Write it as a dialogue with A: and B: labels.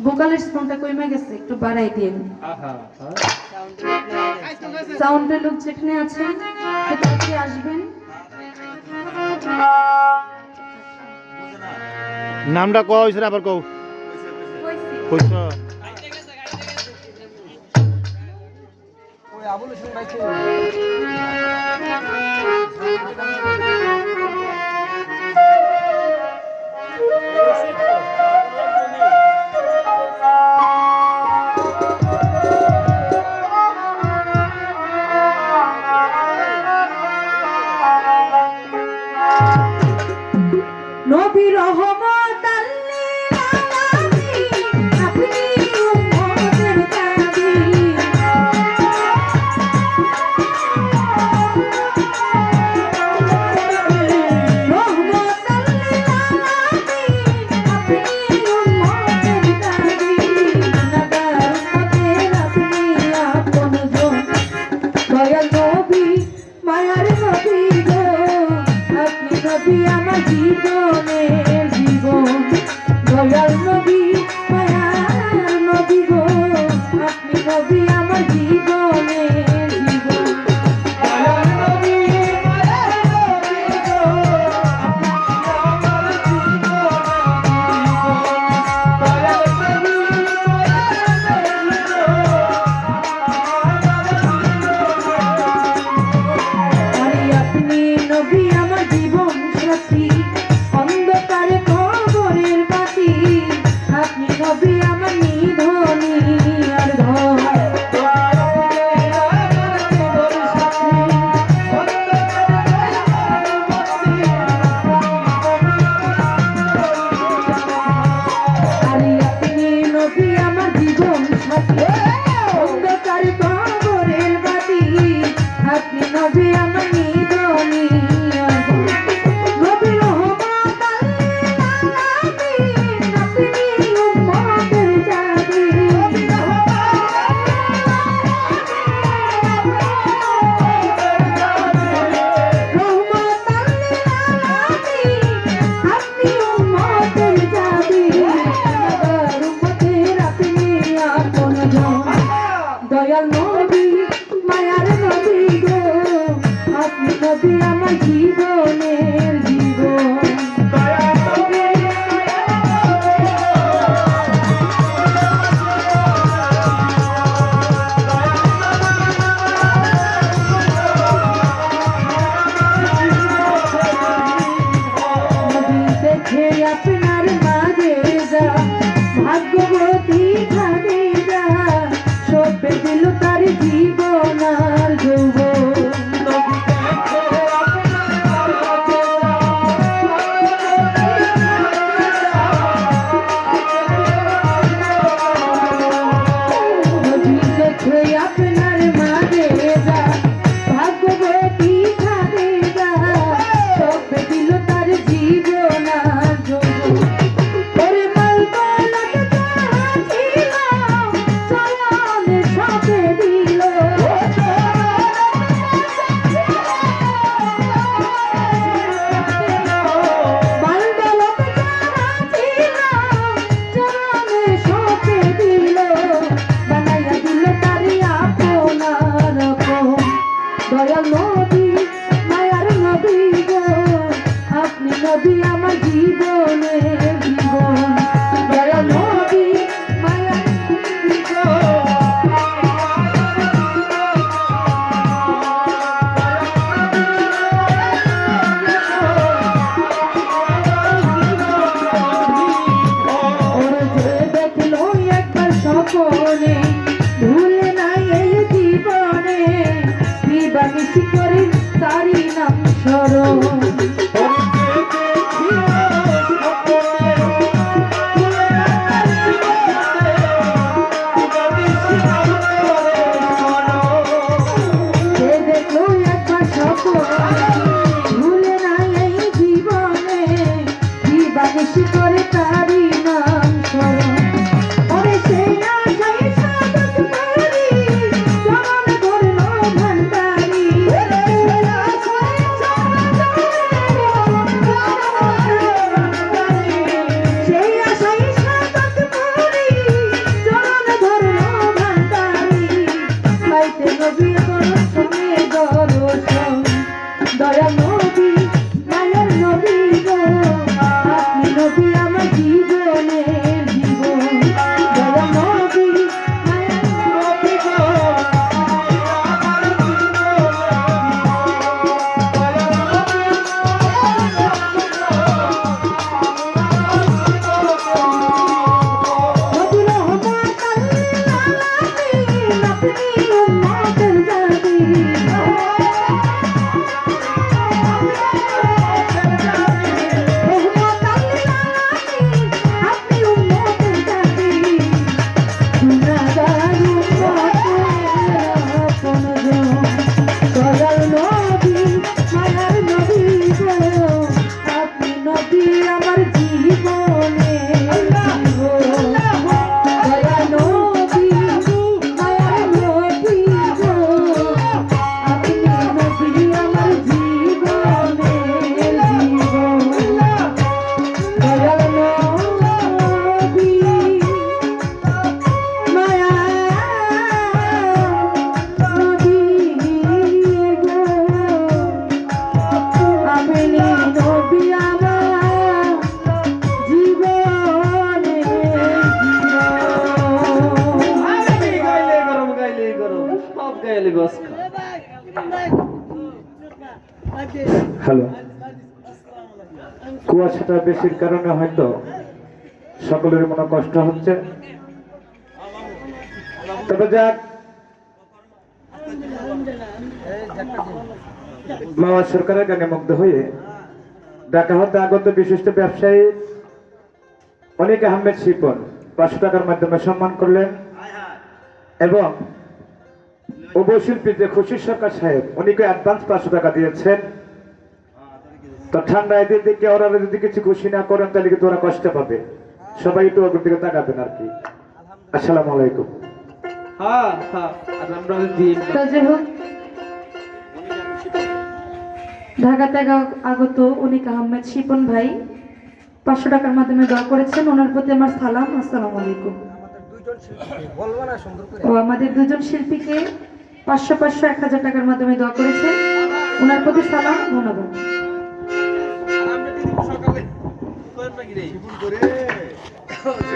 A: ভোকালের সাউন্ডটা কমে গেছে, একটু বাড়াই দিন। সাউন্ডের লোক যেখানে আছেন তাড়াতাড়ি আসবেন।
B: নামটা কোয়া হইছে আবার কও কইছ ওই আবুল হোসেন ভাই
A: নবী রহমত লিল আলামিন আপনি উম্মতের কাদি রহমত লিল আলামিন আপনি উম্মতের কাদি নাগার উম্মতের আপনি আপনজন দয়াল নবী মায়ার নবী গো আপনি নবী আমার জীবনের জীবন দয়াল নবী মায়ার নবী গো আপনি নবী আমার জীবনের জীবন দয়াল নবী মায়ার নবী গো আপনি আমার জীবনের জীবন অন্ধকারে কবরের বাতি আপনি নবী আমার নিধনী আর ঘর আরে আপনি নবী আমার জীবন সাথী অন্ধকারে কবরের বাতি আপনি নবী আমার নিধনী আর ঘর দয়াল নবী মায়ার নবী গো আপনি নবী আমার জীবনের জীবন দেখে আপনার মাঝে যা ভাগ্যবতী খাদে যা সবে দিল তার জীবন আর যৌবন দেখে আপনার মাঝে যা ভাগ্যবতী খাদে যা সবে দিল তার জীবন আর যৌবন ওরে মাল দৌলত যাহা ছিল চলনে সবে দিল মাল দৌলত যাহা ছিল চলনে সবে দিল বানাইয়া দিল তারি আপনার আপন দয়াল নবী মায়ার নবী গো আপনি নবী আমার জীবনের জীবন দয়াল নবী মায়ার নবী গো ওরে যে দেখলো একবার স্বপনে ভুলে নাই এই জীবনে দিবানিশি করে তারি নাম স্মরণ যে দেখলো একবার স্বপনে ভুলে নাই এই জীবনে দিবানিশি করে তারি নাম স্মরণ ওরে সেই আশায়
C: গোস
D: হ্যালো, কুয়াশাটা বেশির কারণে হয়তো সকলের মনে কষ্ট হচ্ছে। তবে যাক, মাওয়া সরকারের গানে মুগ্ধ হয়ে ঢাকা হতে আগত বিশিষ্ট ব্যবসায়ী অনিক আহমেদ শিপন 500 টাকার মাধ্যমে সম্মান করলেন এবং উপশিল্পী যে খুশির সরকার সাহেব উনিকে অ্যাডভান্স 500 টাকা দিয়েছেন। তো ঠান্ডা এদের দিকে ওরা যদি কিছু খুশি না করেন তাহলে কিন্তু ওরা কষ্ট পাবে। সবাই একটু ওর দিকে তাকাবেন আর কি। আসসালামু আলাইকুম।
C: হ্যাঁ হ্যাঁ আর আমরা দিন
A: তো যাই হোক, ঢাকা থেকে আগত অনিক আহমেদ শিপন ভাই 500 টাকার মাধ্যমে দোয়া করেছেন। ওনার প্রতি আমার সালাম, আসসালামু আলাইকুম। ও আমাদের দুজন শিল্পীকে 500 500 1000 টাকার মাধ্যমে দোয়া করেছেন। ওনার প্রতি সালাম, ধন্যবাদ।